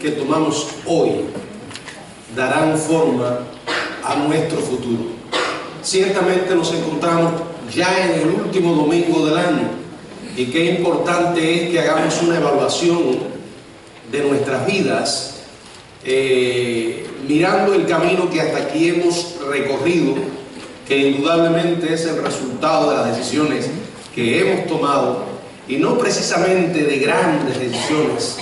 que tomamos hoy darán forma a nuestro futuro. Ciertamente nos encontramos ya en el último domingo del año y qué importante es que hagamos una evaluación de nuestras vidas, mirando el camino que hasta aquí hemos recorrido, que indudablemente es el resultado de las decisiones que hemos tomado, y no precisamente de grandes decisiones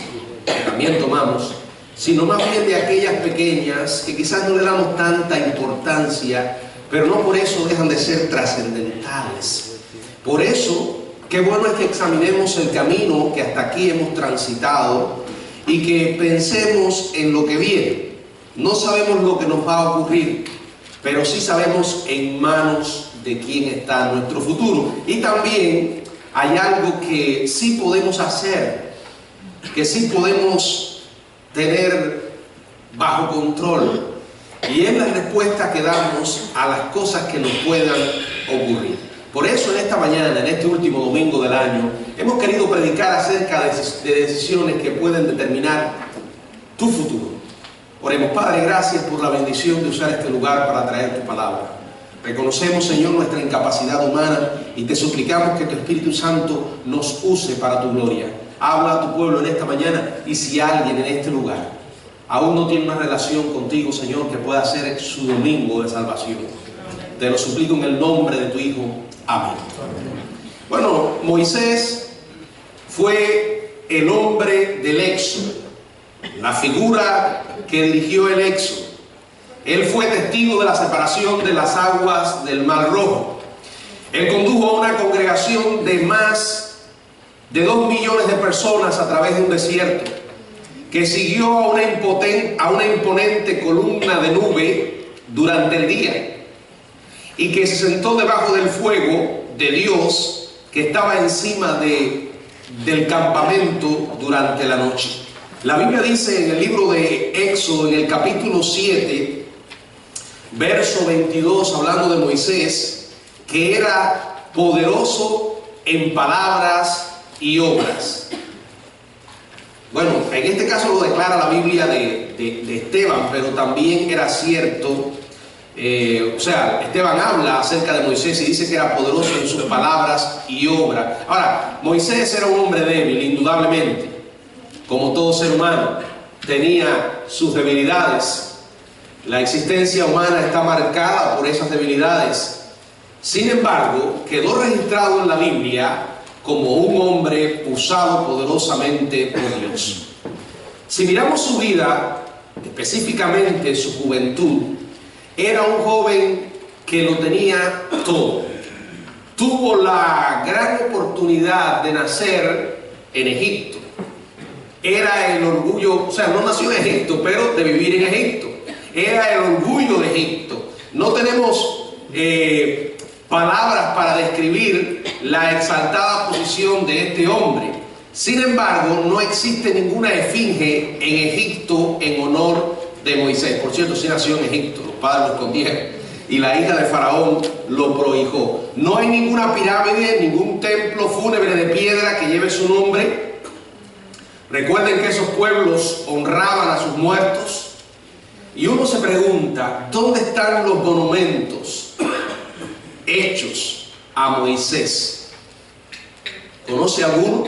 que también tomamos, sino más bien de aquellas pequeñas que quizás no le damos tanta importancia, pero no por eso dejan de ser trascendentales. Por eso, qué bueno es que examinemos el camino que hasta aquí hemos transitado y que pensemos en lo que viene. No sabemos lo que nos va a ocurrir, pero sí sabemos en manos de quién está nuestro futuro. Y también hay algo que sí podemos hacer, que sí podemos tener bajo control, y es la respuesta que damos a las cosas que nos puedan ocurrir. Por eso en esta mañana, en este último domingo del año, hemos querido predicar acerca de decisiones que pueden determinar tu futuro. Oremos. Padre, gracias por la bendición de usar este lugar para traer tu palabra. Reconocemos, Señor, nuestra incapacidad humana y te suplicamos que tu Espíritu Santo nos use para tu gloria. Habla a tu pueblo en esta mañana, y si alguien en este lugar aún no tiene una relación contigo, Señor, que pueda hacer su domingo de salvación, te lo suplico en el nombre de tu Hijo. Amén. Bueno, Moisés fue el hombre del Éxodo, la figura que dirigió el Éxodo. Él fue testigo de la separación de las aguas del Mar Rojo. Él condujo a una congregación de más de 2 millones de personas a través de un desierto, que siguió a una imponente columna de nube durante el día, y que se sentó debajo del fuego de Dios que estaba encima del campamento durante la noche. La Biblia dice en el libro de Éxodo, en el capítulo 7, verso 22, hablando de Moisés, que era poderoso en palabras y obras. Bueno, en este caso lo declara la Biblia de Esteban, pero también era cierto. Esteban habla acerca de Moisés y dice que era poderoso en sus palabras y obras. Ahora, Moisés era un hombre débil, indudablemente. Como todo ser humano, tenía sus debilidades. La existencia humana está marcada por esas debilidades. Sin embargo, quedó registrado en la Biblia como un hombre usado poderosamente por Dios. Si miramos su vida, específicamente su juventud, era un joven que lo tenía todo. Tuvo la gran oportunidad de nacer en Egipto. Era el orgullo, no nació en Egipto, pero de vivir en Egipto. Era el orgullo de Egipto. No tenemos palabras para describir la exaltada posición de este hombre. Sin embargo, no existe ninguna esfinge en Egipto en honor de Moisés. Por cierto, sí nació en Egipto, los padres lo escondieron y la hija de Faraón lo prohijó. No hay ninguna pirámide, ningún templo fúnebre de piedra que lleve su nombre. Recuerden que esos pueblos honraban a sus muertos, y uno se pregunta, ¿dónde están los monumentos hechos a Moisés? ¿Conoce alguno?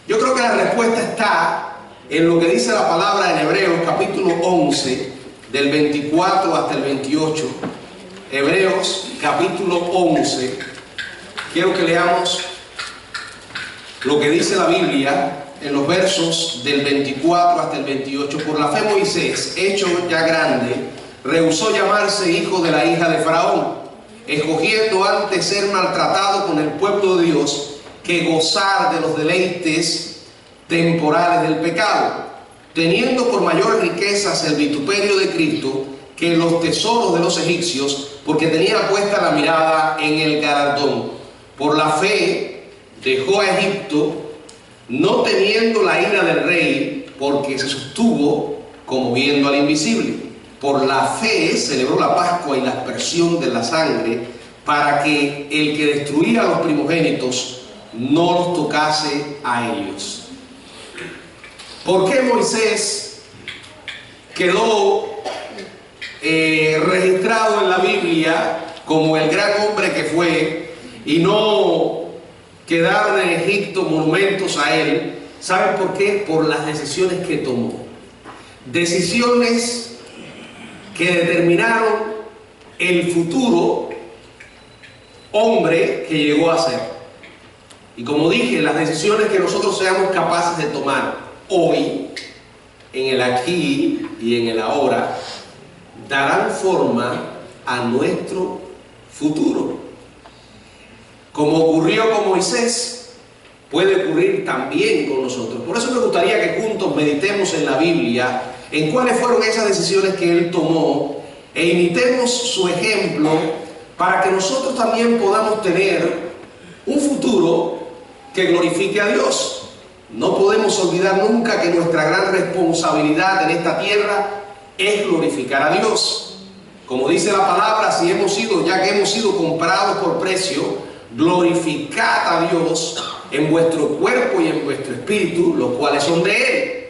Yo creo que la respuesta está en lo que dice la palabra en Hebreos capítulo 11, del 24 hasta el 28. Hebreos capítulo 11. Quiero que leamos lo que dice la Biblia en los versos del 24 hasta el 28. Por la fe Moisés, hecho ya grande, rehusó llamarse hijo de la hija de Faraón, escogiendo antes ser maltratado con el pueblo de Dios que gozar de los deleites temporales del pecado, teniendo por mayores riquezas el vituperio de Cristo que los tesoros de los egipcios, porque tenía puesta la mirada en el galardón. Por la fe dejó a Egipto, no temiendo la ira del rey, porque se sostuvo como viendo al invisible. Por la fe celebró la Pascua y la aspersión de la sangre, para que el que destruía a los primogénitos no los tocase a ellos. ¿Por qué Moisés quedó registrado en la Biblia como el gran hombre que fue y no quedaron en Egipto monumentos a él? ¿Saben por qué? Por las decisiones que tomó. Decisiones que determinaron el futuro hombre que llegó a ser. Y como dije, las decisiones que nosotros seamos capaces de tomar hoy, en el aquí y en el ahora, darán forma a nuestro futuro. Como ocurrió con Moisés, puede ocurrir también con nosotros. Por eso me gustaría que juntos meditemos en la Biblia, en cuáles fueron esas decisiones que él tomó, e imitemos su ejemplo para que nosotros también podamos tener un futuro que glorifique a Dios. No podemos olvidar nunca que nuestra gran responsabilidad en esta tierra es glorificar a Dios. Como dice la palabra, si hemos sido, ya que hemos sido comprados por precio, glorificad a Dios en vuestro cuerpo y en vuestro espíritu, los cuales son de Él.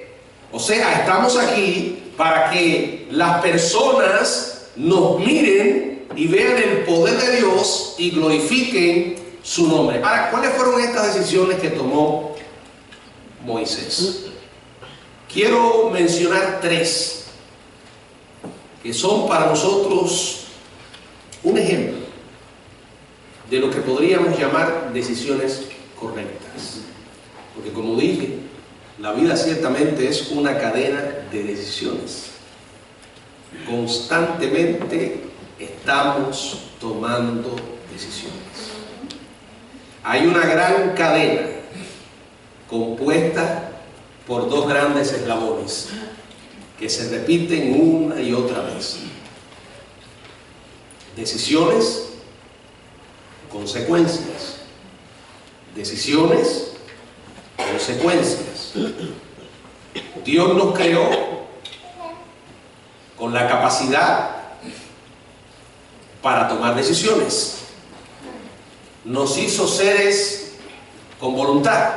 O sea, estamos aquí para que las personas nos miren y vean el poder de Dios y glorifiquen su nombre. Ahora, ¿cuáles fueron estas decisiones que tomó Moisés? Quiero mencionar tres que son para nosotros un ejemplo de lo que podríamos llamar decisiones correctas. Porque como dije, la vida ciertamente es una cadena de decisiones. Constantemente estamos tomando decisiones. Hay una gran cadena compuesta por dos grandes eslabones que se repiten una y otra vez. Decisiones, consecuencias. Decisiones, consecuencias. Dios nos creó con la capacidad para tomar decisiones. Nos hizo seres con voluntad.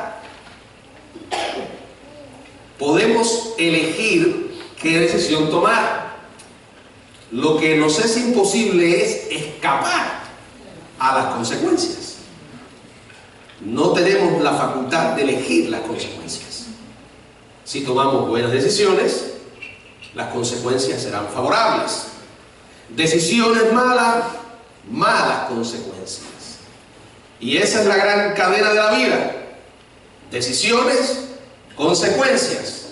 Podemos elegir qué decisión tomar. Lo que nos es imposible es escapar a las consecuencias. No tenemos la facultad de elegir las consecuencias. Si tomamos buenas decisiones, las consecuencias serán favorables. Decisiones malas, malas consecuencias. Y esa es la gran cadena de la vida. Decisiones, consecuencias.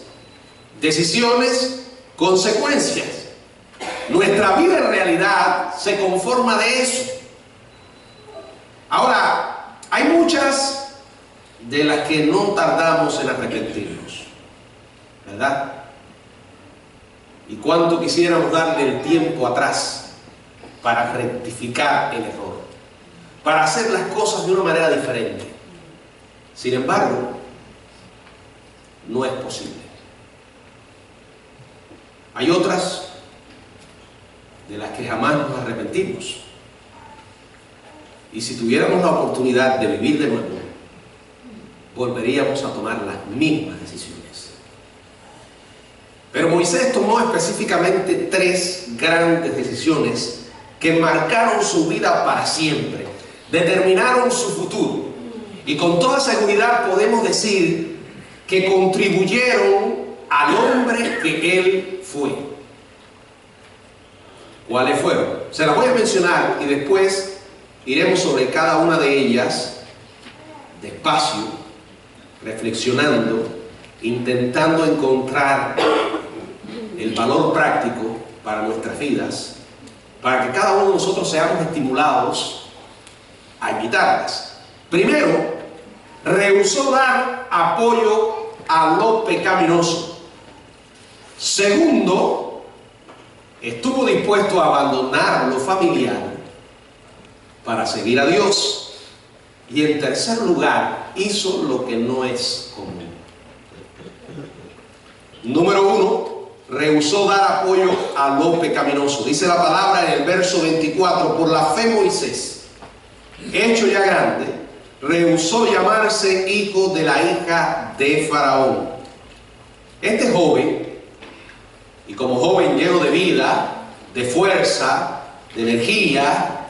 Decisiones, consecuencias. Nuestra vida en realidad se conforma de eso. Ahora, hay muchas de las que no tardamos en arrepentirnos, ¿verdad? Y cuánto quisiéramos darle el tiempo atrás para rectificar el error, para hacer las cosas de una manera diferente. Sin embargo, no es posible. Hay otras de las que jamás nos arrepentimos. Y si tuviéramos la oportunidad de vivir de nuevo, volveríamos a tomar las mismas decisiones. Pero Moisés tomó específicamente tres grandes decisiones que marcaron su vida para siempre, determinaron su futuro. Y con toda seguridad podemos decir que contribuyeron al hombre que él fue. ¿Cuáles fueron? Se las voy a mencionar y después iremos sobre cada una de ellas despacio, reflexionando, intentando encontrar el valor práctico para nuestras vidas, para que cada uno de nosotros seamos estimulados a imitarlas. Primero, rehusó dar apoyo a lo pecaminoso. Segundo, estuvo dispuesto a abandonar lo familiar para seguir a Dios. Y en tercer lugar, hizo lo que no es común. Número uno, rehusó dar apoyo a lo pecaminoso. Dice la palabra en el verso 24, por la fe Moisés, hecho ya grande, rehusó llamarse hijo de la hija de Faraón. Este joven, y como joven lleno de vida, de fuerza, de energía,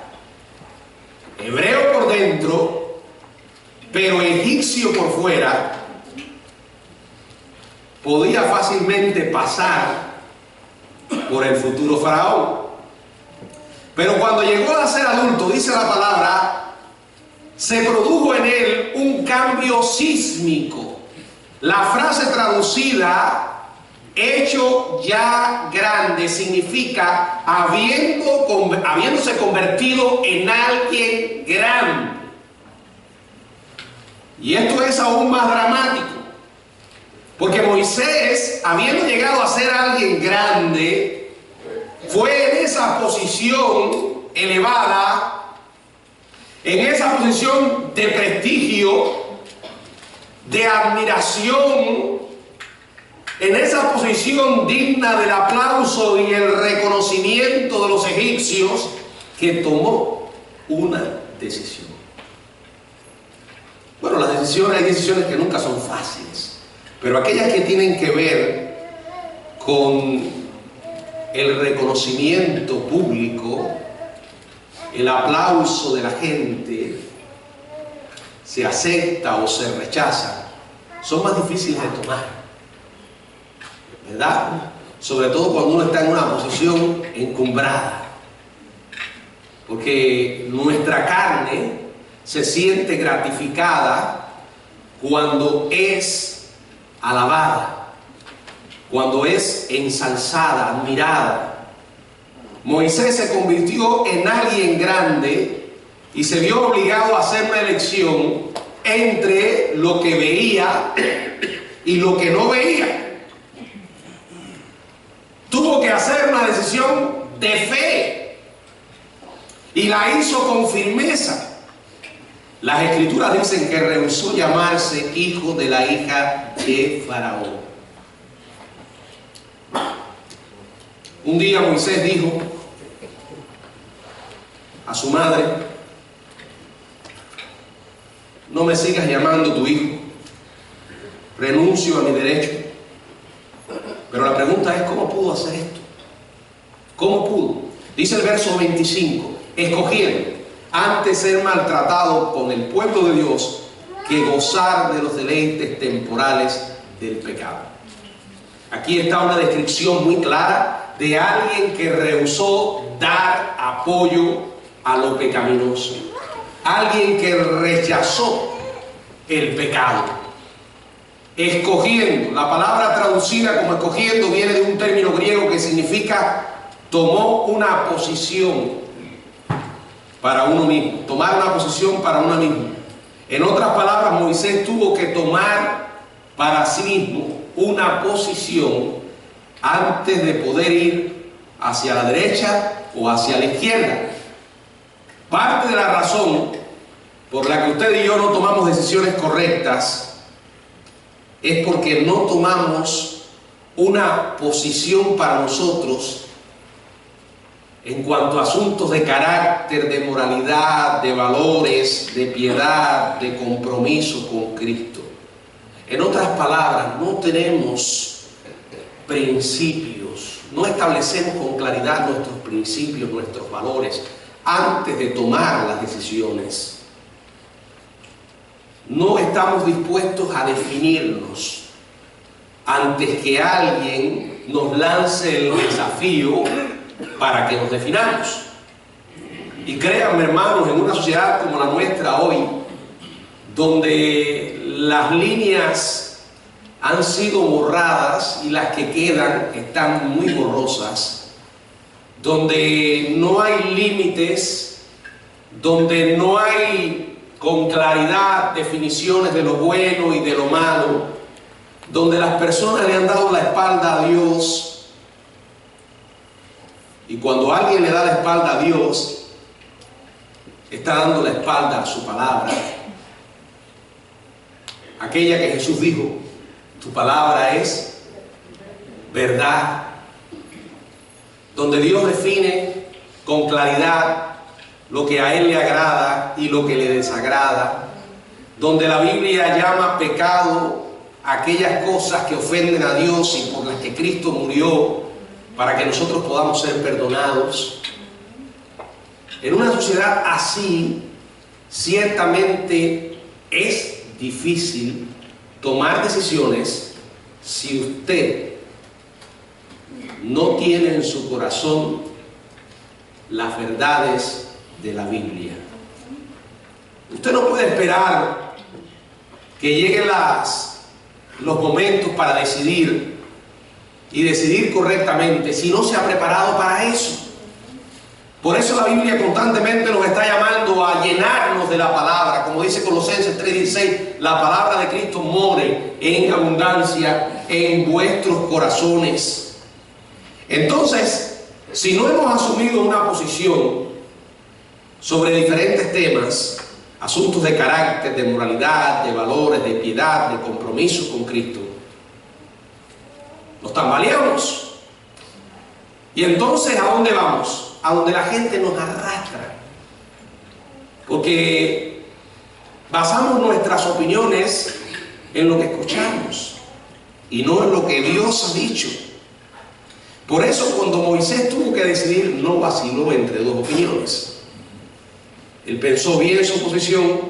hebreo por dentro, pero egipcio por fuera, podía fácilmente pasar por el futuro faraón. Pero cuando llegó a ser adulto, dice la palabra, se produjo en él un cambio sísmico. La frase traducida, hecho ya grande, significa habiéndose convertido en alguien grande. Y esto es aún más dramático, porque Moisés, habiendo llegado a ser alguien grande, fue en esa posición elevada, en esa posición de prestigio, de admiración, en esa posición digna del aplauso y el reconocimiento de los egipcios, que tomó una decisión. Bueno, hay decisiones que nunca son fáciles, pero aquellas que tienen que ver con el reconocimiento público, el aplauso de la gente, se acepta o se rechaza, son más difíciles de tomar, ¿verdad? Sobre todo cuando uno está en una posición encumbrada, porque nuestra carne se siente gratificada cuando es alabada, cuando es ensalzada, admirada. Moisés se convirtió en alguien grande y se vio obligado a hacer una elección entre lo que veía y lo que no veía. Tuvo que hacer una decisión de fe y la hizo con firmeza. Las escrituras dicen que rehusó llamarse hijo de la hija de Faraón. Un día Moisés dijo a su madre: no me sigas llamando tu hijo, renuncio a mi derecho. Pero la pregunta es, ¿cómo pudo hacer esto? ¿Cómo pudo? Dice el verso 25, escogiendo antes ser maltratado con el pueblo de Dios que gozar de los deleites temporales del pecado. Aquí está una descripción muy clara de alguien que rehusó dar apoyo a lo pecaminoso, alguien que rechazó el pecado, escogiendo. La palabra traducida como escogiendo viene de un término griego que significa tomó una posición para uno mismo, tomar una posición para uno mismo. En otras palabras, Moisés tuvo que tomar para sí mismo una posición antes de poder ir hacia la derecha o hacia la izquierda. Parte de la razón por la que usted y yo no tomamos decisiones correctas es porque no tomamos una posición para nosotros en cuanto a asuntos de carácter, de moralidad, de valores, de piedad, de compromiso con Cristo. En otras palabras, no tenemos principios, no establecemos con claridad nuestros principios, nuestros valores, antes de tomar las decisiones. No estamos dispuestos a definirnos antes que alguien nos lance el desafío para que nos definamos. Y créanme, hermanos, en una sociedad como la nuestra hoy, donde las líneas han sido borradas y las que quedan están muy borrosas, donde no hay límites, donde no hay con claridad definiciones de lo bueno y de lo malo, donde las personas le han dado la espalda a Dios. Y cuando alguien le da la espalda a Dios, está dando la espalda a su palabra, aquella que Jesús dijo: tu palabra es verdad. Donde Dios define con claridad lo que a Él le agrada y lo que le desagrada, donde la Biblia llama pecado aquellas cosas que ofenden a Dios y por las que Cristo murió para que nosotros podamos ser perdonados. En una sociedad así, ciertamente es difícil tomar decisiones si usted no tiene en su corazón las verdades de la Biblia. Usted no puede esperar que lleguen los momentos para decidir y decidir correctamente si no se ha preparado para eso. Por eso la Biblia constantemente nos está llamando a llenarnos de la palabra. Como dice Colosenses 3:16, la palabra de Cristo more en abundancia en vuestros corazones. Entonces, si no hemos asumido una posición sobre diferentes temas, asuntos de carácter, de moralidad, de valores, de piedad, de compromiso con Cristo, nos tambaleamos. Y entonces, ¿a dónde vamos? A donde la gente nos arrastra. Porque basamos nuestras opiniones en lo que escuchamos y no en lo que Dios ha dicho. Por eso, cuando Moisés tuvo que decidir, no vaciló entre dos opiniones. Él pensó bien su posición,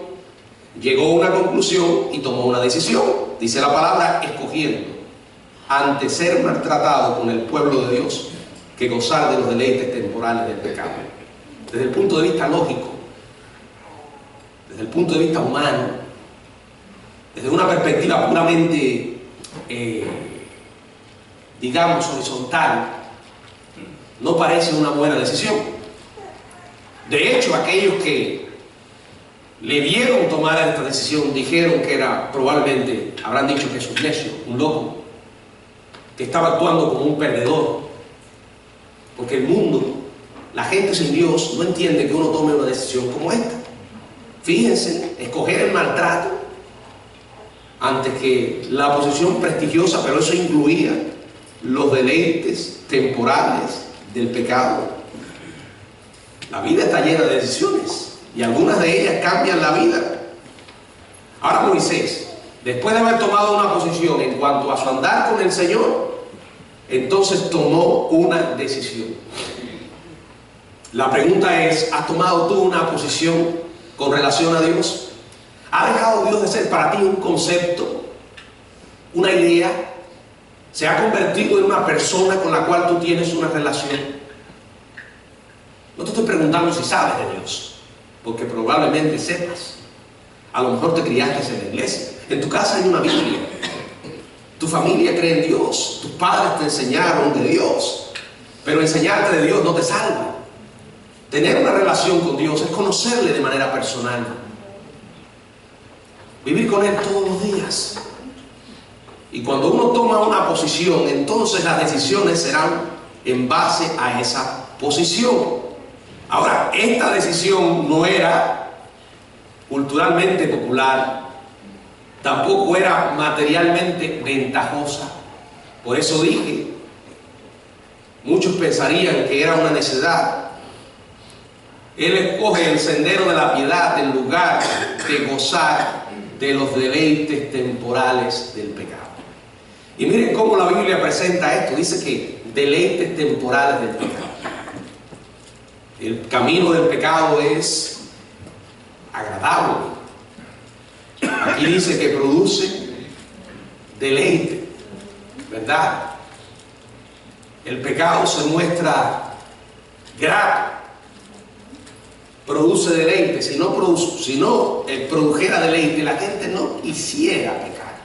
llegó a una conclusión y tomó una decisión. Dice la palabra, escogiendo antes ser maltratado con el pueblo de Dios que gozar de los deleites temporales del pecado. Desde el punto de vista lógico, desde el punto de vista humano, desde una perspectiva puramente, digamos, horizontal, no parece una buena decisión. De hecho, aquellos que le vieron tomar esta decisión dijeron que era, probablemente, habrán dicho que es un necio, un loco, que estaba actuando como un perdedor. Porque el mundo, la gente sin Dios, no entiende que uno tome una decisión como esta. Fíjense, escoger el maltrato antes que la posición prestigiosa, pero eso incluía los deleites temporales del pecado. La vida está llena de decisiones y algunas de ellas cambian la vida. Ahora Moisés, después de haber tomado una posición en cuanto a su andar con el Señor, entonces tomó una decisión. La pregunta es, ¿has tomado tú una posición con relación a Dios? ¿Ha dejado Dios de ser para ti un concepto, una idea? ¿Se ha convertido en una persona con la cual tú tienes una relación? No te estoy preguntando si sabes de Dios, porque probablemente sepas. A lo mejor te criaste en la iglesia. En tu casa hay una Biblia. Tu familia cree en Dios. Tus padres te enseñaron de Dios. Pero enseñarte de Dios no te salva. Tener una relación con Dios es conocerle de manera personal. Vivir con Él todos los días. Y cuando uno toma una posición, entonces las decisiones serán en base a esa posición. Ahora, esta decisión no era culturalmente popular, tampoco era materialmente ventajosa. Por eso dije, muchos pensarían que era una necedad. Él escoge el sendero de la piedad en lugar de gozar de los deleites temporales del pecado. Y miren cómo la Biblia presenta esto. Dice que deleites temporales del pecado. El camino del pecado es agradable. Aquí dice que produce deleite, ¿verdad? El pecado se muestra grato, produce deleite. Si no produjera deleite, la gente no quisiera pecar,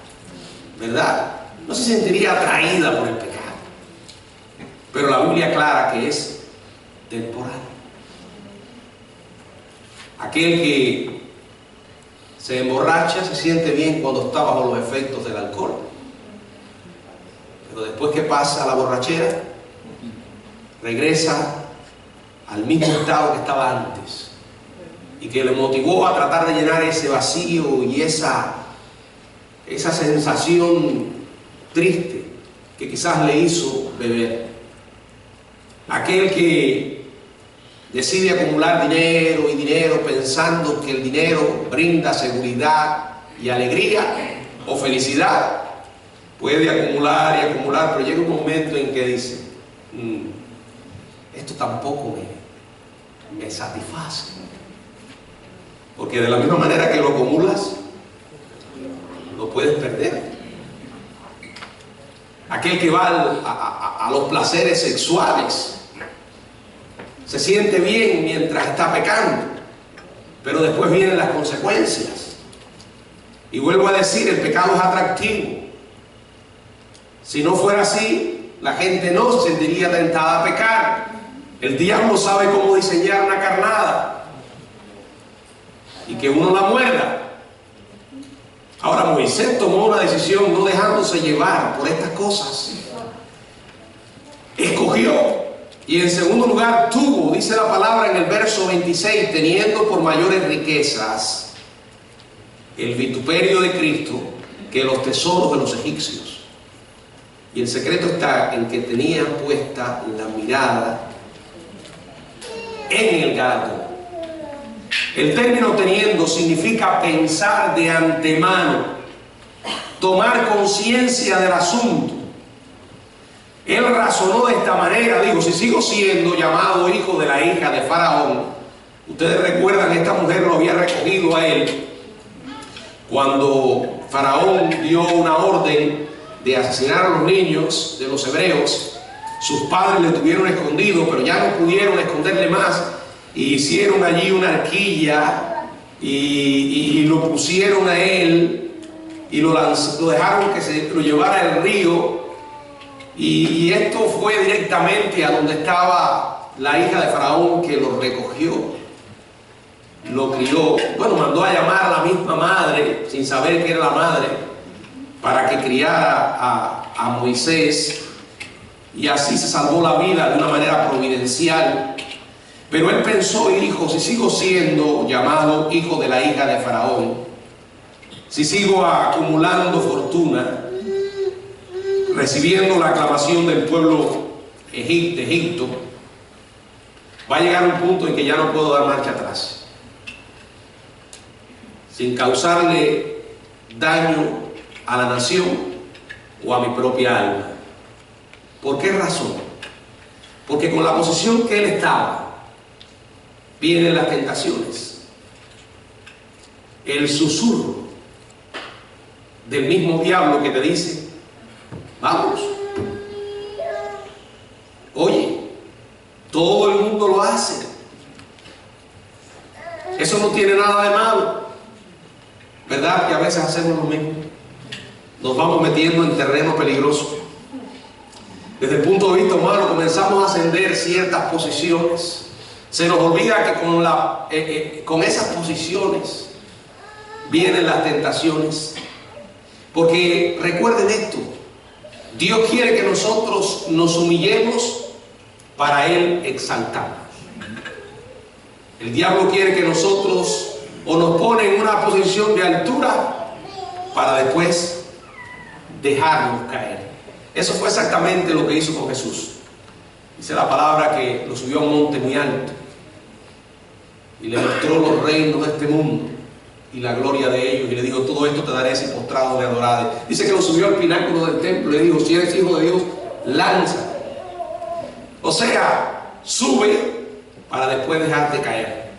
¿verdad? No se sentiría atraída por el pecado. Pero la Biblia aclara que es temporal. Aquel que se emborracha se siente bien cuando está bajo los efectos del alcohol. Pero después que pasa la borrachera, regresa al mismo estado que estaba antes. Y que le motivó a tratar de llenar ese vacío y esa sensación triste que quizás le hizo beber. Aquel que decide acumular dinero y dinero pensando que el dinero brinda seguridad y alegría o felicidad, puede acumular y acumular, pero llega un momento en que dice, esto tampoco me satisface. Porque de la misma manera que lo acumulas, lo puedes perder. Aquel que va a los placeres sexuales se siente bien mientras está pecando, pero después vienen las consecuencias. Y vuelvo a decir, el pecado es atractivo. Si no fuera así, la gente no se sentiría tentada a pecar. El diablo sabe cómo diseñar una carnada y que uno la muerda. Ahora Moisés tomó una decisión no dejándose llevar por estas cosas. Escogió. Y en segundo lugar tuvo, dice la palabra en el verso 26, teniendo por mayores riquezas el vituperio de Cristo que los tesoros de los egipcios. Y el secreto está en que tenía puesta la mirada en el galardón. El término teniendo significa pensar de antemano, tomar conciencia del asunto. Él razonó de esta manera, digo, si sigo siendo llamado hijo de la hija de Faraón, ustedes recuerdan, esta mujer lo había recogido a él cuando Faraón dio una orden de asesinar a los niños de los hebreos. Sus padres le tuvieron escondido, pero ya no pudieron esconderle más, y hicieron allí una arquilla y lo pusieron a él y lo dejaron que se lo llevara el río. Y esto fue directamente a donde estaba la hija de Faraón, que lo recogió, lo crió. Bueno, mandó a llamar a la misma madre, sin saber que era la madre, para que criara a Moisés, y así se salvó la vida de una manera providencial. Pero él pensó y dijo, si sigo siendo llamado hijo de la hija de Faraón, si sigo acumulando fortuna, recibiendo la aclamación del pueblo de Egipto, va a llegar un punto en que ya no puedo dar marcha atrás, sin causarle daño a la nación o a mi propia alma. ¿Por qué razón? Porque con la posición que él estaba, vienen las tentaciones, el susurro del mismo diablo que te dice, vamos, oye, todo el mundo lo hace, eso no tiene nada de malo. ¿Verdad que a veces hacemos lo mismo? Nos vamos metiendo en terreno peligroso. Desde el punto de vista humano comenzamos a ascender ciertas posiciones. Se nos olvida que con esas posiciones vienen las tentaciones. Porque recuerden esto, Dios quiere que nosotros nos humillemos para Él exaltarnos. El diablo quiere que nosotros nos pone en una posición de altura para después dejarnos caer. Eso fue exactamente lo que hizo con Jesús. Dice la palabra que lo subió a un monte muy alto y le mostró los reinos de este mundo y la gloria de ellos, y le dijo, todo esto te daré si postrado me adoraré. Dice que lo subió al pináculo del templo y le dijo, si eres hijo de Dios, lánzate. O sea, sube para después dejarte caer.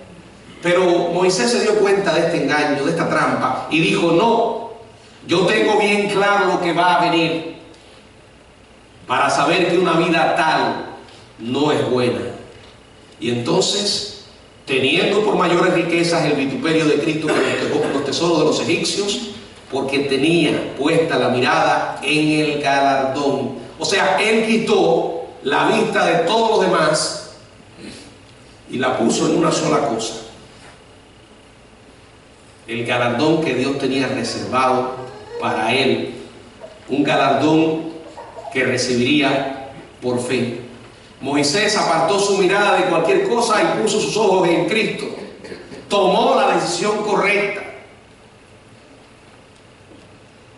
Pero Moisés se dio cuenta de este engaño, de esta trampa, y dijo, no, yo tengo bien claro lo que va a venir para saber que una vida tal no es buena. Y entonces, teniendo por mayores riquezas el vituperio de Cristo que los tesoros de los egipcios, porque tenía puesta la mirada en el galardón. O sea, él quitó la vista de todos los demás y la puso en una sola cosa: el galardón que Dios tenía reservado para él, un galardón que recibiría por fe. Moisés apartó su mirada de cualquier cosa y puso sus ojos en Cristo. Tomó la decisión correcta.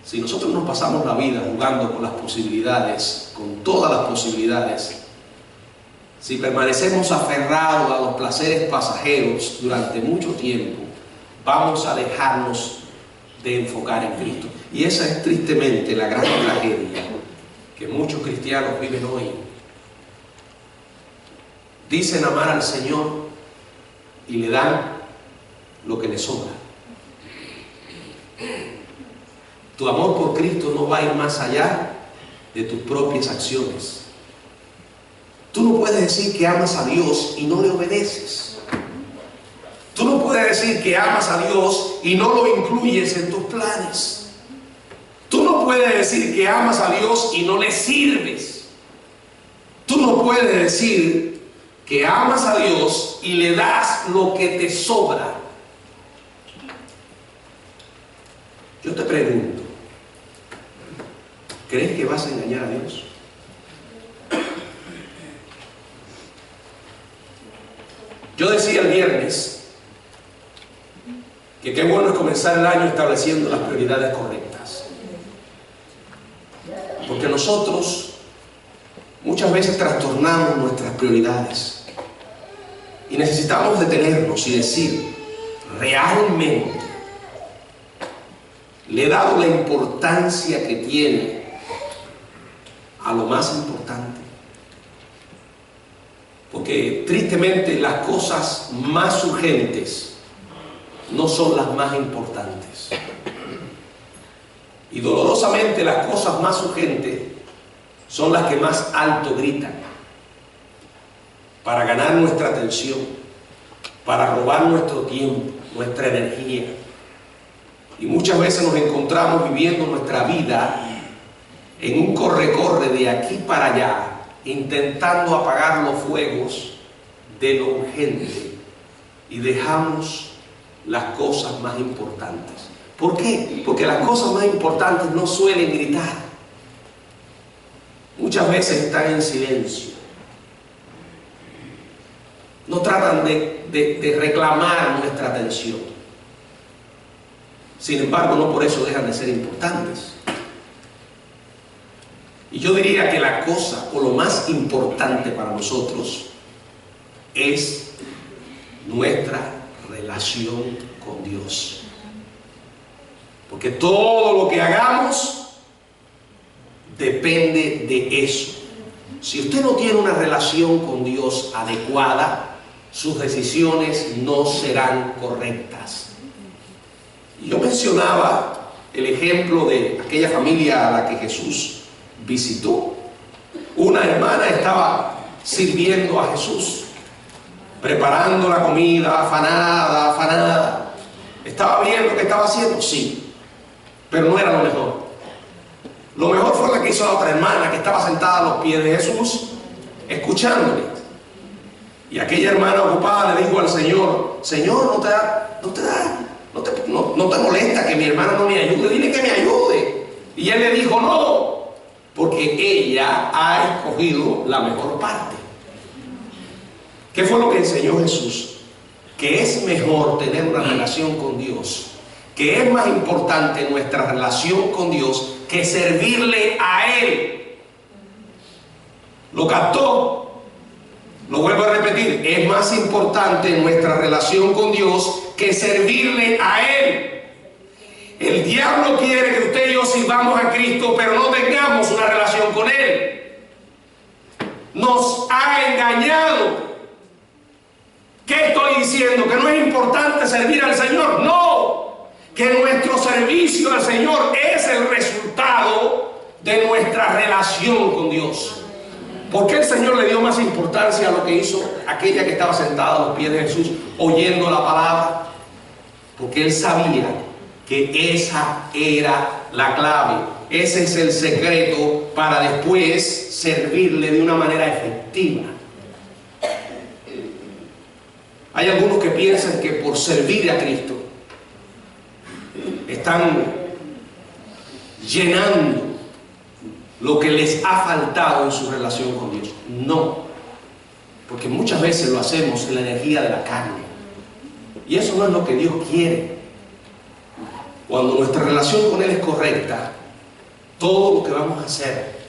Si nosotros nos pasamos la vida jugando con las posibilidades, con todas las posibilidades, si permanecemos aferrados a los placeres pasajeros durante mucho tiempo, vamos a dejarnos de enfocar en Cristo. Y esa es tristemente la gran tragedia que muchos cristianos viven hoy. Dicen amar al Señor y le dan lo que le sobra. Tu amor por Cristo no va a ir más allá de tus propias acciones. Tú no puedes decir que amas a Dios y no le obedeces. Tú no puedes decir que amas a Dios y no lo incluyes en tus planes. Tú no puedes decir que amas a Dios y no le sirves. Tú no puedes decir que amas a Dios y le das lo que te sobra. Yo te pregunto, ¿crees que vas a engañar a Dios? Yo decía el viernes que qué bueno es comenzar el año estableciendo las prioridades correctas. Porque nosotros muchas veces trastornamos nuestras prioridades y necesitamos detenernos y decir, ¿realmente le he dado la importancia que tiene a lo más importante? Porque tristemente las cosas más urgentes no son las más importantes. Y dolorosamente las cosas más urgentes son las que más alto gritan para ganar nuestra atención, para robar nuestro tiempo, nuestra energía. Y muchas veces nos encontramos viviendo nuestra vida en un corre-corre de aquí para allá, intentando apagar los fuegos de lo urgente y dejamos las cosas más importantes. ¿Por qué? Porque las cosas más importantes no suelen gritar. Muchas veces están en silencio. No tratan de reclamar nuestra atención. Sin embargo, no por eso dejan de ser importantes. Y yo diría que la cosa o lo más importante para nosotros es nuestra relación con Dios. Porque todo lo que hagamos depende de eso. Si usted no tiene una relación con Dios adecuada, sus decisiones no serán correctas. Y yo mencionaba el ejemplo de aquella familia a la que Jesús visitó. Una hermana estaba sirviendo a Jesús, preparando la comida, afanada. ¿Estaba bien lo que estaba haciendo? Sí, pero no era lo mejor. Lo mejor fue la que hizo la otra hermana, que estaba sentada a los pies de Jesús, escuchándole. Y aquella hermana ocupada le dijo al Señor, Señor, ¿no te molesta que mi hermana no me ayude? Dile que me ayude. Y él le dijo, no, porque ella ha escogido la mejor parte. ¿Qué fue lo que enseñó Jesús? Que es mejor tener una relación con Dios, que es más importante nuestra relación con Dios que servirle a Él. ¿Lo captó? Lo vuelvo a repetir, es más importante nuestra relación con Dios que servirle a Él. El diablo quiere que usted y yo sirvamos a Cristo, pero no tengamos una relación con Él. Nos ha engañado. ¿Qué estoy diciendo? ¿Que no es importante servir al Señor? No, que nuestro servicio al Señor es el resultado de nuestra relación con Dios. ¿Por qué el Señor le dio más importancia a lo que hizo aquella que estaba sentada a los pies de Jesús oyendo la palabra? Porque Él sabía que esa era la clave. Ese es el secreto para después servirle de una manera efectiva. Hay algunos que piensan que por servir a Cristo están llenando lo que les ha faltado en su relación con Dios. No, porque muchas veces lo hacemos en la energía de la carne, y eso no es lo que Dios quiere. Cuando nuestra relación con Él es correcta, todo lo que vamos a hacer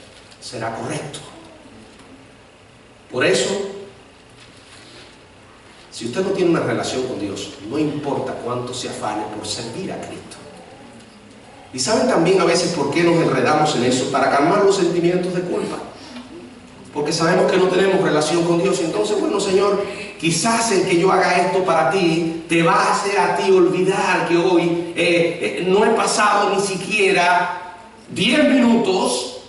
será correcto. Por eso, si usted no tiene una relación con Dios, no importa cuánto se afane por servir a Cristo. Y saben también a veces por qué nos enredamos en eso, para calmar los sentimientos de culpa. Porque sabemos que no tenemos relación con Dios. Entonces, bueno, Señor, quizás el que yo haga esto para ti te va a hacer a ti olvidar que hoy no he pasado ni siquiera 10 minutos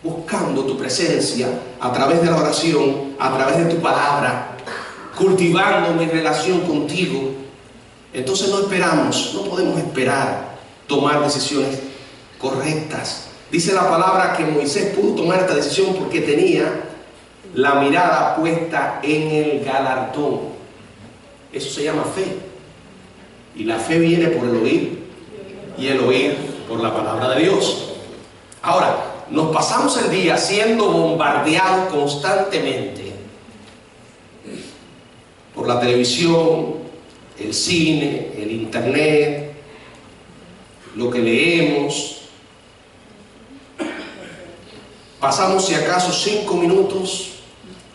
buscando tu presencia a través de la oración, a través de tu palabra, cultivando mi relación contigo. Entonces no podemos esperar tomar decisiones correctas. Dice la palabra que Moisés pudo tomar esta decisión porque tenía la mirada puesta en el galardón. Eso se llama fe. Y la fe viene por el oír, y el oír por la palabra de Dios. Ahora, nos pasamos el día siendo bombardeados constantemente por la televisión, el cine, el internet, lo que leemos. Pasamos si acaso 5 minutos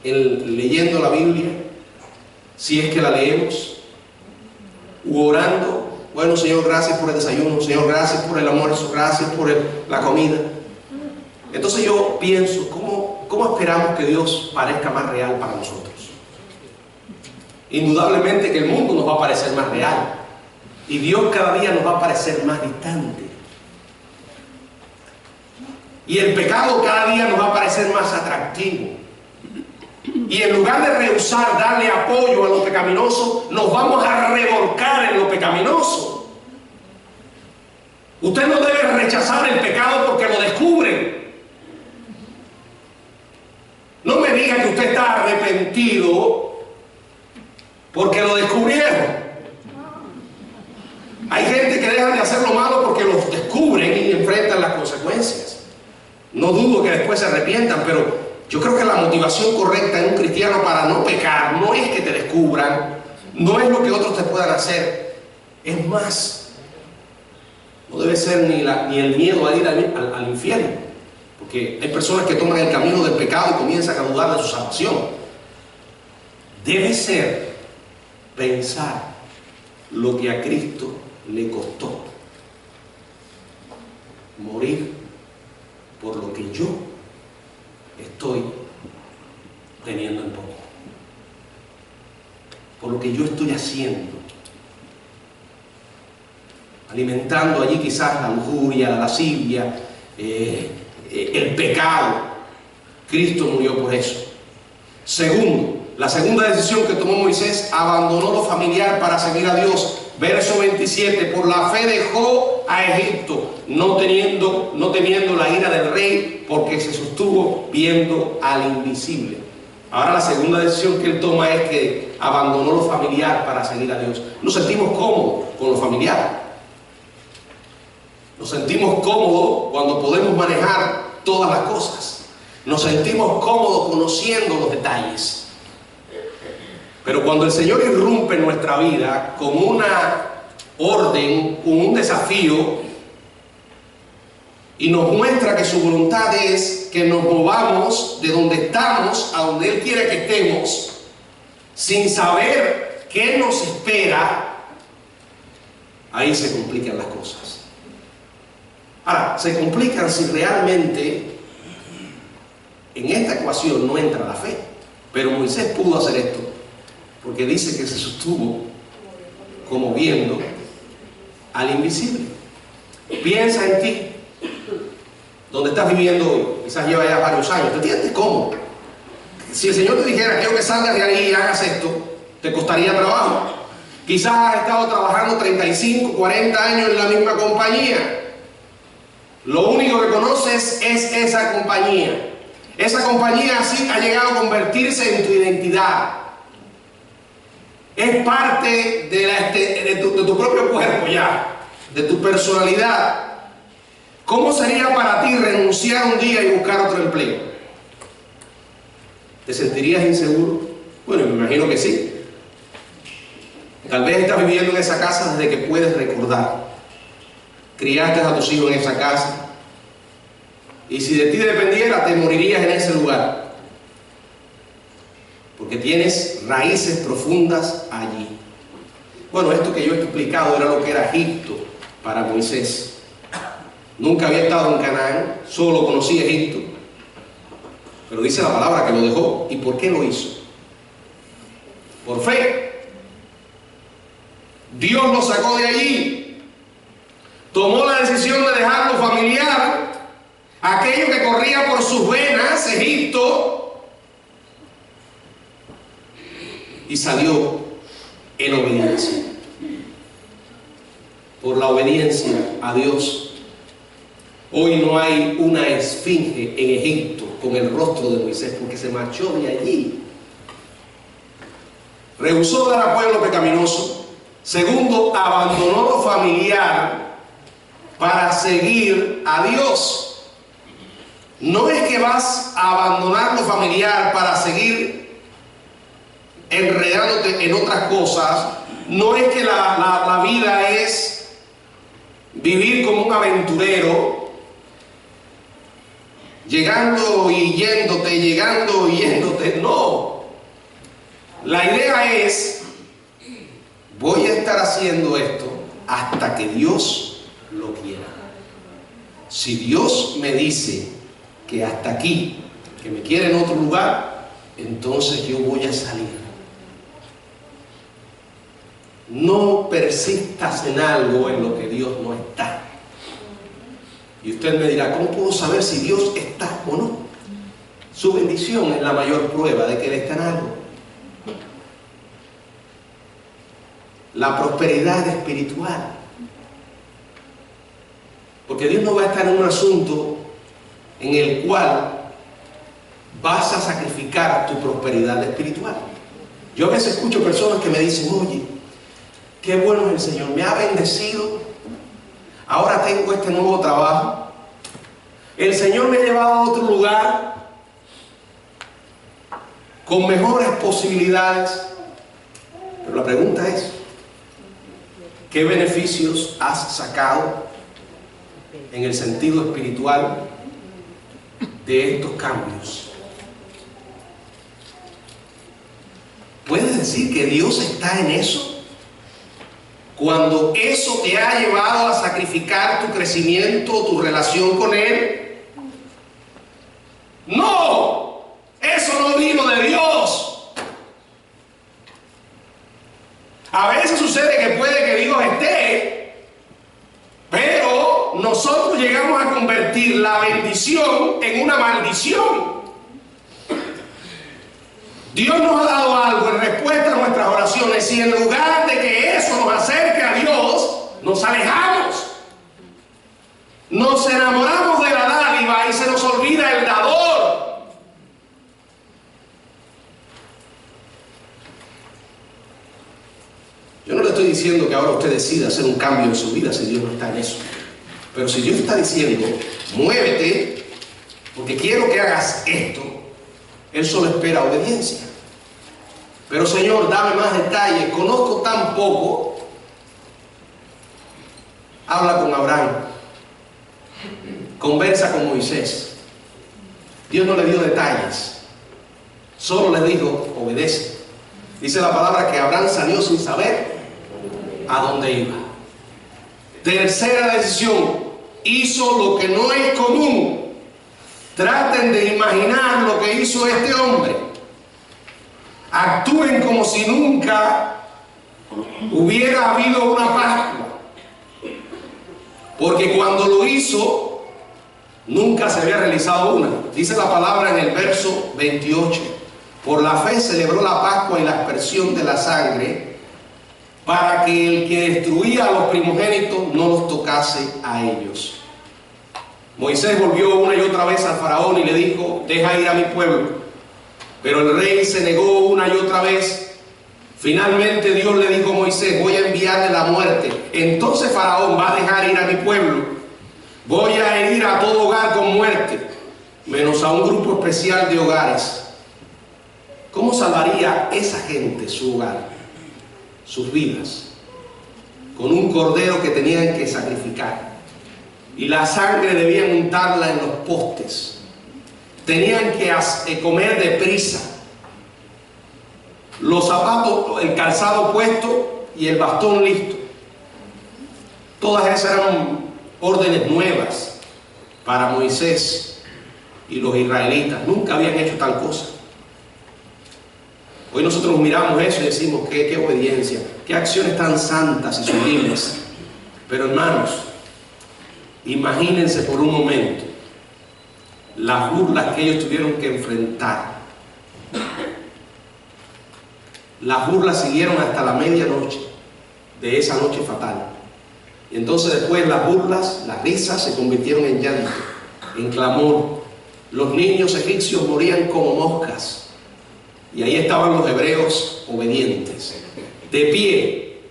leyendo la Biblia, si es que la leemos, u orando. Bueno, Señor, gracias por el desayuno, Señor, gracias por el almuerzo, gracias por la comida. Entonces yo pienso, ¿cómo esperamos que Dios parezca más real para nosotros? Indudablemente que el mundo nos va a parecer más real y Dios cada día nos va a parecer más distante. Y el pecado cada día nos va a parecer más atractivo. Y en lugar de rehusar darle apoyo a lo pecaminoso, nos vamos a revolcar en lo pecaminoso. Usted no debe rechazar el pecado porque lo descubre. No me diga que usted está arrepentido porque lo descubrieron. Hay gente que deja de hacer lo malo porque los descubren y enfrentan las consecuencias. No dudo que después se arrepientan, pero yo creo que la motivación correcta en un cristiano para no pecar no es que te descubran, no es lo que otros te puedan hacer. Es más, no debe ser ni el miedo a ir al infierno, porque hay personas que toman el camino del pecado y comienzan a dudar de su salvación. Debe ser pensar lo que a Cristo le costó morir por lo que yo estoy teniendo en poco, por lo que yo estoy haciendo, alimentando allí quizás la lujuria, la lascivia, el pecado. Cristo murió por eso. Segundo, la segunda decisión que tomó Moisés, abandonó lo familiar para seguir a Dios. Verso 27, por la fe dejó a Egipto, no temiendo la ira del rey, porque se sostuvo viendo al invisible. Ahora la segunda decisión que él toma es que abandonó lo familiar para seguir a Dios. Nos sentimos cómodos con lo familiar. Nos sentimos cómodos cuando podemos manejar todas las cosas. Nos sentimos cómodos conociendo los detalles. Pero cuando el Señor irrumpe en nuestra vida con una orden, con un desafío, y nos muestra que su voluntad es que nos movamos de donde estamos a donde Él quiere que estemos, sin saber qué nos espera, ahí se complican las cosas. Ahora, se complican si realmente en esta ecuación no entra la fe. Pero Moisés pudo hacer esto, porque dice que se sostuvo como viendo al invisible. Piensa en ti, donde estás viviendo hoy. Quizás lleva ya varios años. ¿Te sientes cómodo? Si el Señor te dijera, quiero que salgas de ahí y hagas esto, te costaría trabajo. Quizás has estado trabajando 35, 40 años en la misma compañía. Lo único que conoces es esa compañía. Esa compañía así ha llegado a convertirse en tu identidad. Es parte de tu propio cuerpo ya, de tu personalidad. ¿Cómo sería para ti renunciar un día y buscar otro empleo? ¿Te sentirías inseguro? Bueno, me imagino que sí. Tal vez estás viviendo en esa casa desde que puedes recordar. Criaste a tus hijos en esa casa. Y si de ti dependiera, te morirías en ese lugar. Porque tienes raíces profundas allí. Bueno, esto que yo he explicado era lo que era Egipto para Moisés. Nunca había estado en Canaán, solo conocía Egipto. Pero dice la palabra que lo dejó. ¿Y por qué lo hizo? Por fe. Dios lo sacó de allí. Tomó la decisión de dejar lo familiar, aquello que corría por sus venas, Egipto, y salió en obediencia. Por la obediencia a Dios. Hoy no hay una esfinge en Egipto con el rostro de Moisés, porque se marchó de allí. Rehusó dar a pueblo pecaminoso. Segundo, abandonó lo familiar para seguir a Dios. No es que vas a abandonar lo familiar para seguir enredándote en otras cosas. No es que la vida es vivir como un aventurero, llegando y yéndote, llegando y yéndote. No. La idea es, voy a estar haciendo esto hasta que Dios lo quiera. Si Dios me dice que hasta aquí, que me quiere en otro lugar, entonces yo voy a salir. No persistas en algo en lo que Dios no está. Y usted me dirá, ¿cómo puedo saber si Dios está o no? Su bendición es la mayor prueba de que Él está en algo. La prosperidad espiritual. Porque Dios no va a estar en un asunto en el cual vas a sacrificar tu prosperidad espiritual. Yo a veces escucho personas que me dicen, oye, qué bueno es el Señor, me ha bendecido, ahora tengo este nuevo trabajo, el Señor me ha llevado a otro lugar con mejores posibilidades. Pero la pregunta es, ¿qué beneficios has sacado en el sentido espiritual de estos cambios? ¿Puedes decir que Dios está en eso? Cuando eso te ha llevado a sacrificar tu crecimiento, tu relación con Él. ¡No! Eso no vino de Dios. A veces sucede que puede que Dios esté, pero nosotros llegamos a convertir la bendición en una maldición. Dios nos ha dado algo en respuesta a nuestras oraciones y en lugar de que eso nos acerque a Dios, nos alejamos. Nos enamoramos de la dádiva y se nos olvida el dador. Yo no le estoy diciendo que ahora usted decida hacer un cambio en su vida si Dios no está en eso. Pero si Dios está diciendo, muévete porque quiero que hagas esto, Él solo espera obediencia. Pero Señor, dame más detalles, conozco tan poco. Habla con Abraham, conversa con Moisés. Dios no le dio detalles, solo le dijo, obedece. Dice la palabra que Abraham salió sin saber a dónde iba. Tercera decisión, hizo lo que no es común. Traten de imaginar lo que hizo este hombre. Actúen como si nunca hubiera habido una Pascua. Porque cuando lo hizo, nunca se había realizado una. Dice la palabra en el verso 28. Por la fe celebró la Pascua y la aspersión de la sangre, para que el que destruía a los primogénitos no los tocase a ellos. Moisés volvió una y otra vez al faraón y le dijo, deja ir a mi pueblo. Pero el rey se negó una y otra vez. Finalmente Dios le dijo a Moisés, voy a enviarle la muerte. Entonces Faraón va a dejar ir a mi pueblo. Voy a herir a todo hogar con muerte, menos a un grupo especial de hogares. ¿Cómo salvaría esa gente su hogar, sus vidas? Con un cordero que tenían que sacrificar. Y la sangre debían untarla en los postes. Tenían que comer deprisa. Los zapatos, el calzado puesto y el bastón listo. Todas esas eran órdenes nuevas para Moisés y los israelitas. Nunca habían hecho tal cosa. Hoy nosotros miramos eso y decimos qué obediencia, qué acciones tan santas y sublimes. Pero hermanos, imagínense por un momento las burlas que ellos tuvieron que enfrentar. Las burlas siguieron hasta la medianoche de esa noche fatal. Y entonces después las burlas, las risas se convirtieron en llanto, en clamor. Los niños egipcios morían como moscas. Y ahí estaban los hebreos obedientes, de pie,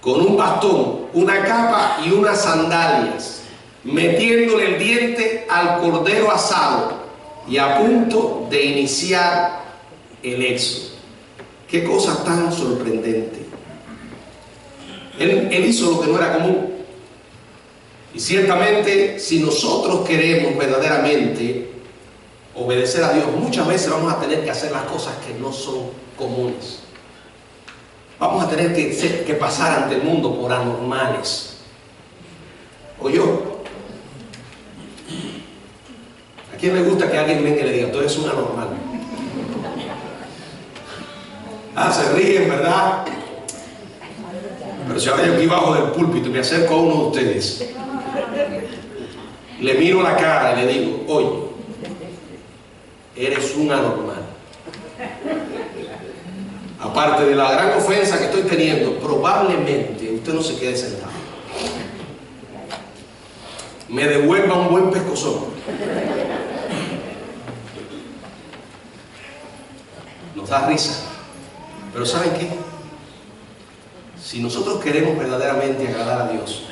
con un bastón, una capa y unas sandalias, metiéndole el diente al cordero asado y a punto de iniciar el éxodo. Qué cosa tan sorprendente. Él hizo lo que no era común. Y ciertamente, si nosotros queremos verdaderamente obedecer a Dios, muchas veces vamos a tener que hacer las cosas que no son comunes. Vamos a tener que pasar ante el mundo por anormales. ¿O yo? ¿A quién le gusta que alguien venga y le diga, tú eres un anormal? Ah, se ríen, ¿verdad? Pero si ahora yo aquí bajo del púlpito y me acerco a uno de ustedes, le miro la cara y le digo, oye, eres un anormal. Aparte de la gran ofensa que estoy teniendo, probablemente usted no se quede sentado. Me devuelva un buen pescozón. Nos da risa. Pero ¿saben qué? Si nosotros queremos verdaderamente agradar a Dios,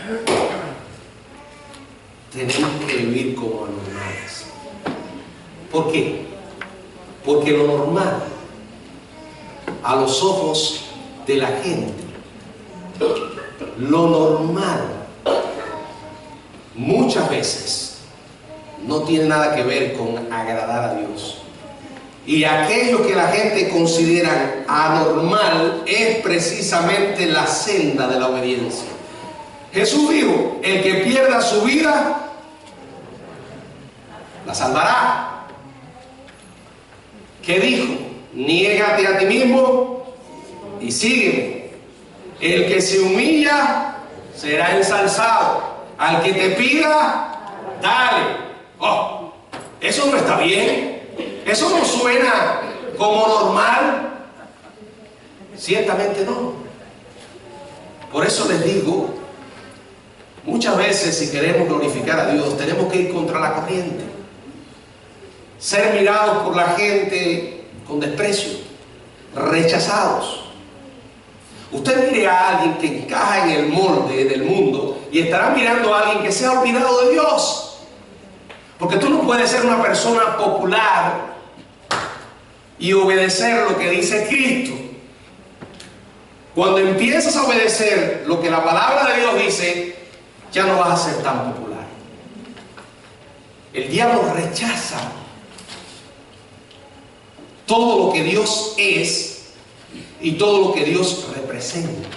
tenemos que vivir como anormales. ¿Por qué? Porque lo normal, a los ojos de la gente, lo normal, muchas veces, no tiene nada que ver con agradar a Dios. Y aquello que la gente considera anormal es precisamente la senda de la obediencia. Jesús dijo, el que pierda su vida, la salvará. ¿Qué dijo? Niégate a ti mismo y sígueme. El que se humilla será ensalzado. Al que te pida, dale. Oh, eso no está bien. Eso no suena como normal. Ciertamente no. Por eso les digo, muchas veces si queremos glorificar a Dios, tenemos que ir contra la corriente. Ser mirados por la gente con desprecio, rechazados. Usted mire a alguien que encaja en el molde del mundo y estará mirando a alguien que se ha olvidado de Dios. Porque tú no puedes ser una persona popular y obedecer lo que dice Cristo. Cuando empiezas a obedecer lo que la palabra de Dios dice, ya no vas a ser tan popular. El diablo rechaza todo lo que Dios es y todo lo que Dios representa.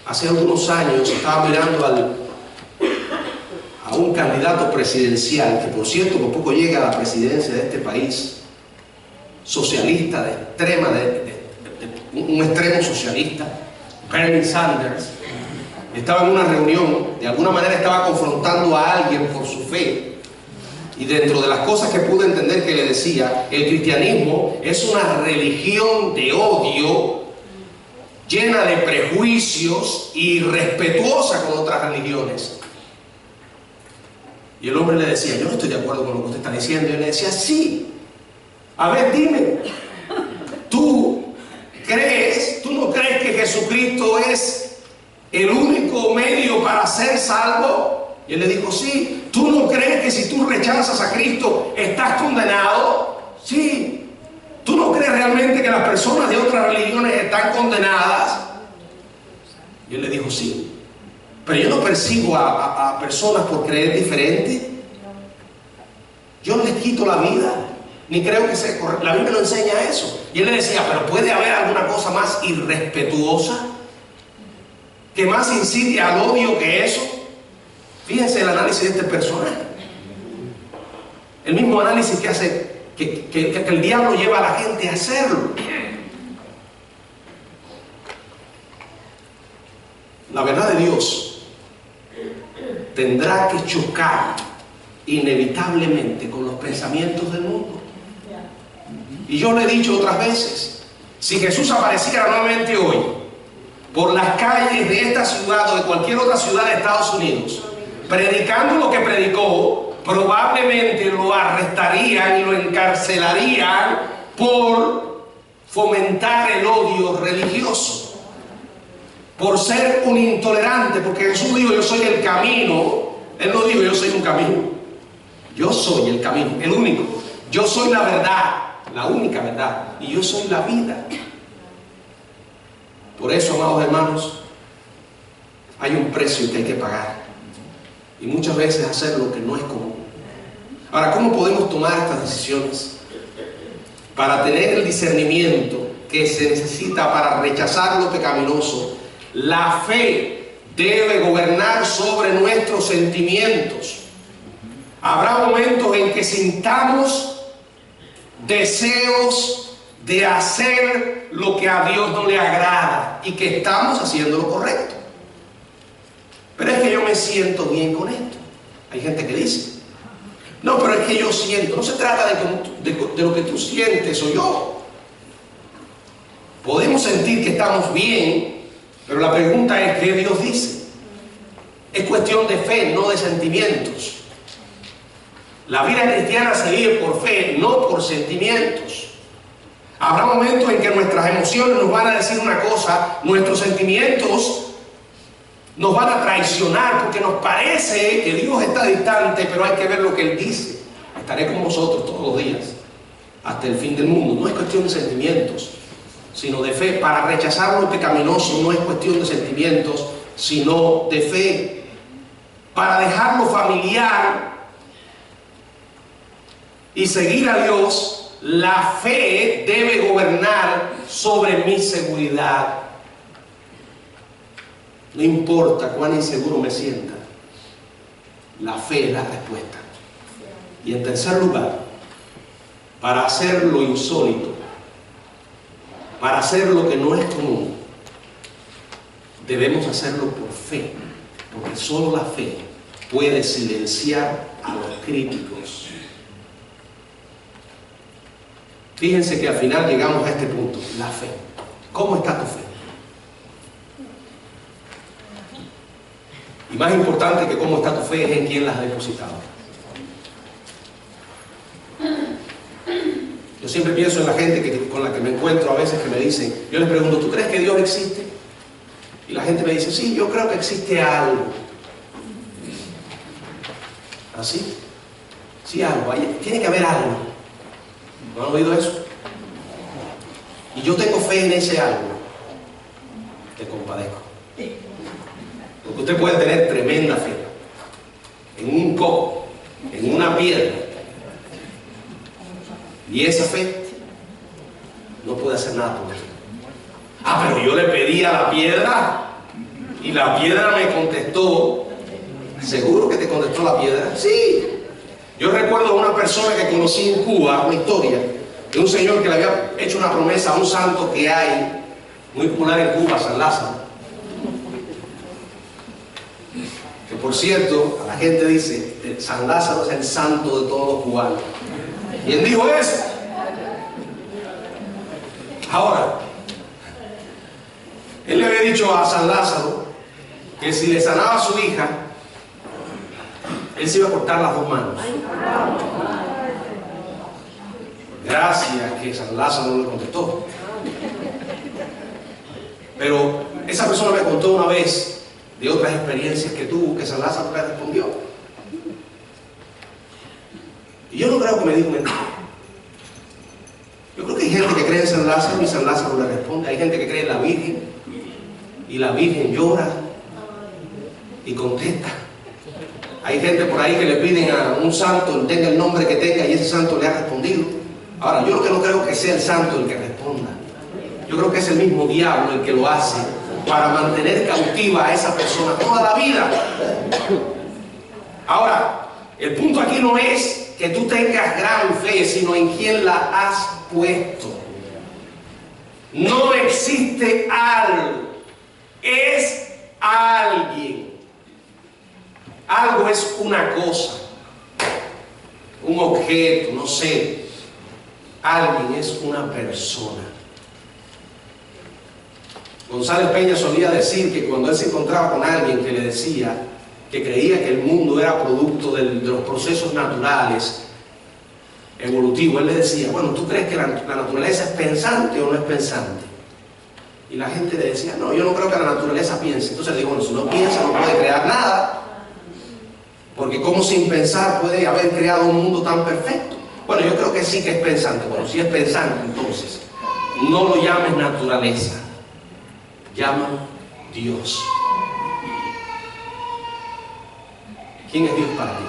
Hace algunos años estaba mirando a un candidato presidencial, que por cierto por poco llega a la presidencia de este país, socialista de extrema, un extremo socialista, Bernie Sanders. Estaba en una reunión, de alguna manera estaba confrontando a alguien por su fe. Y dentro de las cosas que pude entender que le decía, el cristianismo es una religión de odio, llena de prejuicios y irrespetuosa con otras religiones. Y el hombre le decía, yo no estoy de acuerdo con lo que usted está diciendo. Y él le decía, sí. A ver, dime, ¿tú no crees que Jesucristo es el único medio para ser salvo? Y él le dijo, sí. ¿Tú no crees que si tú rechazas a Cristo estás condenado? Sí. ¿Tú no crees realmente que las personas de otras religiones están condenadas? Y él le dijo, sí. Pero yo no persigo a personas por creer diferente. Yo no les quito la vida, ni creo que sea correcto. La Biblia no enseña eso. Y él le decía, pero ¿puede haber alguna cosa más irrespetuosa que más incite al odio que eso. Fíjense el análisis de este personaje. El mismo análisis que hace que el diablo lleva a la gente a hacerlo. La verdad de Dios tendrá que chocar inevitablemente con los pensamientos del mundo. Y yo lo he dicho otras veces, si Jesús apareciera nuevamente hoy por las calles de esta ciudad o de cualquier otra ciudad de Estados Unidos, predicando lo que predicó, probablemente lo arrestarían y lo encarcelarían por fomentar el odio religioso, por ser un intolerante, porque Jesús dijo: yo soy el camino. Él no dijo: yo soy un camino, yo soy el camino, el único. Yo soy la verdad, la única verdad, y yo soy la vida. Por eso, amados hermanos, hay un precio que hay que pagar, y muchas veces hacer lo que no es común. Ahora, ¿cómo podemos tomar estas decisiones? Para tener el discernimiento que se necesita para rechazar lo pecaminoso, la fe debe gobernar sobre nuestros sentimientos. Habrá momentos en que sintamos deseos de hacer lo que a Dios no le agrada y que estamos haciendo lo correcto. Pero es que yo me siento bien con esto. Hay gente que dice: no, pero es que yo siento. No se trata de lo que tú sientes o yo. Podemos sentir que estamos bien, pero la pregunta es: ¿qué Dios dice? Es cuestión de fe, no de sentimientos. La vida cristiana se vive por fe, no por sentimientos. Habrá momentos en que nuestras emociones nos van a decir una cosa, nuestros sentimientos nos van a traicionar porque nos parece que Dios está distante, pero hay que ver lo que Él dice. Estaré con vosotros todos los días, hasta el fin del mundo. No es cuestión de sentimientos, sino de fe. Para rechazar lo pecaminoso no es cuestión de sentimientos, sino de fe. Para dejar lo familiar y seguir a Dios, la fe debe gobernar sobre mi seguridad. No importa cuán inseguro me sienta, la fe es la respuesta. Y en tercer lugar, para hacer lo insólito, para hacer lo que no es común, debemos hacerlo por fe, porque solo la fe puede silenciar a los críticos. Fíjense que al final llegamos a este punto, la fe. ¿Cómo está tu fe? Y más importante que cómo está tu fe es en quién la has depositado. Yo siempre pienso en la gente con la que me encuentro a veces, que me dicen, yo les pregunto: ¿tú crees que Dios existe? Y la gente me dice: sí, yo creo que existe algo. ¿Así? Sí, algo. Tiene que haber algo. ¿No han oído eso? Y yo tengo fe en ese algo. Te compadezco. Porque usted puede tener tremenda fe en un coco, en una piedra, y esa fe no puede hacer nada por usted. Ah, pero yo le pedí a la piedra y la piedra me contestó. ¿Seguro que te contestó la piedra? Sí. Yo recuerdo a una persona que conocí en Cuba, una historia de un señor que le había hecho una promesa a un santo que hay muy popular en Cuba, San Lázaro. Que por cierto, a la gente dice: San Lázaro es el santo de todos los cubanos. Y él dijo eso. Ahora, él le había dicho a San Lázaro que si le sanaba a su hija, él se iba a cortar las dos manos. Gracias que San Lázaro no le contestó. Pero esa persona me contó una vez de otras experiencias que tuvo, que San Lázaro le respondió. Y yo no creo que me dijo mentira. Yo creo que hay gente que cree en San Lázaro y San Lázaro le responde. Hay gente que cree en la Virgen y la Virgen llora y contesta. Hay gente por ahí que le piden a un santo, tenga el nombre que tenga, y ese santo le ha respondido. Ahora, yo lo que no creo que sea el santo el que responda. Yo creo que es el mismo diablo el que lo hace para mantener cautiva a esa persona toda la vida. Ahora, el punto aquí no es que tú tengas gran fe, sino en quién la has puesto. No existe algo, es alguien. Algo es una cosa, un objeto, no sé. Alguien es una persona. González Peña solía decir que cuando él se encontraba con alguien que le decía que creía que el mundo era producto de los procesos naturales, evolutivos, él le decía, bueno, ¿tú crees que la naturaleza es pensante o no es pensante? Y la gente le decía, no, yo no creo que la naturaleza piense. Entonces le digo, bueno, si no piensa no puede crear nada, porque ¿cómo sin pensar puede haber creado un mundo tan perfecto? Bueno, yo creo que sí que es pensante. Bueno, si es pensante, entonces no lo llames naturaleza, llama Dios. ¿Quién es Dios para ti?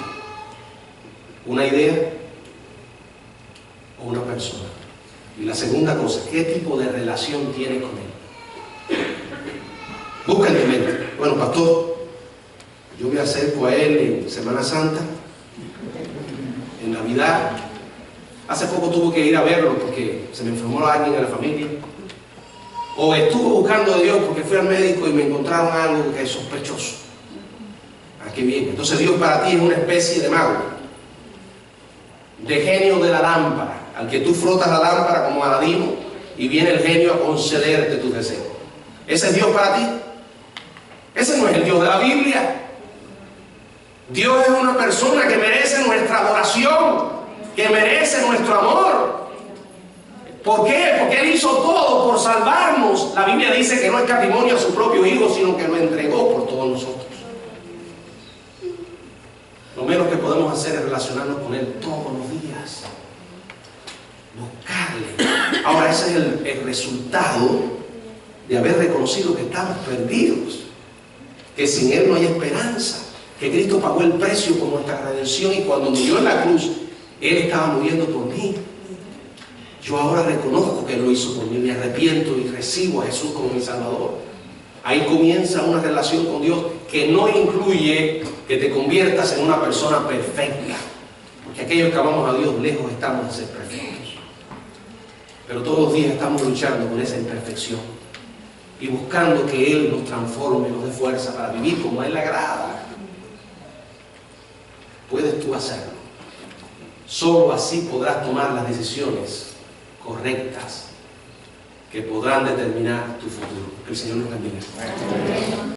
¿Una idea o una persona? Y la segunda cosa, ¿qué tipo de relación tienes con Él? Busca en tu mente. Bueno, pastor, yo me acerco a Él en Semana Santa, en Navidad. Hace poco tuve que ir a verlo porque se me enfermó alguien en la familia. O estuve buscando a Dios porque fui al médico y me encontraron algo que es sospechoso. ¿A qué viene? Entonces Dios para ti es una especie de mago, de genio de la lámpara, al que tú frotas la lámpara como Aladino y viene el genio a concederte tus deseos. ¿Ese es Dios para ti? Ese no es el Dios de la Biblia. Dios es una persona que merece nuestra adoración, que merece nuestro amor. ¿Por qué? Porque Él hizo todo por salvarnos. La Biblia dice que no escatimó a su propio Hijo, sino que lo entregó por todos nosotros. Lo menos que podemos hacer es relacionarnos con Él todos los días. Buscarle. Ahora ese es el resultado de haber reconocido que estamos perdidos, que sin Él no hay esperanza, que Cristo pagó el precio por nuestra redención y cuando murió en la cruz, Él estaba muriendo por mí. Yo ahora reconozco que Él lo hizo por mí, me arrepiento y recibo a Jesús como mi Salvador. Ahí comienza una relación con Dios que no incluye que te conviertas en una persona perfecta, porque aquellos que amamos a Dios lejos estamos de ser perfectos, pero todos los días estamos luchando con esa imperfección y buscando que Él nos transforme, nos dé fuerza para vivir como a Él le agrada. Puedes tú hacerlo. Solo así podrás tomar las decisiones correctas que podrán determinar tu futuro. Que el Señor nos bendiga.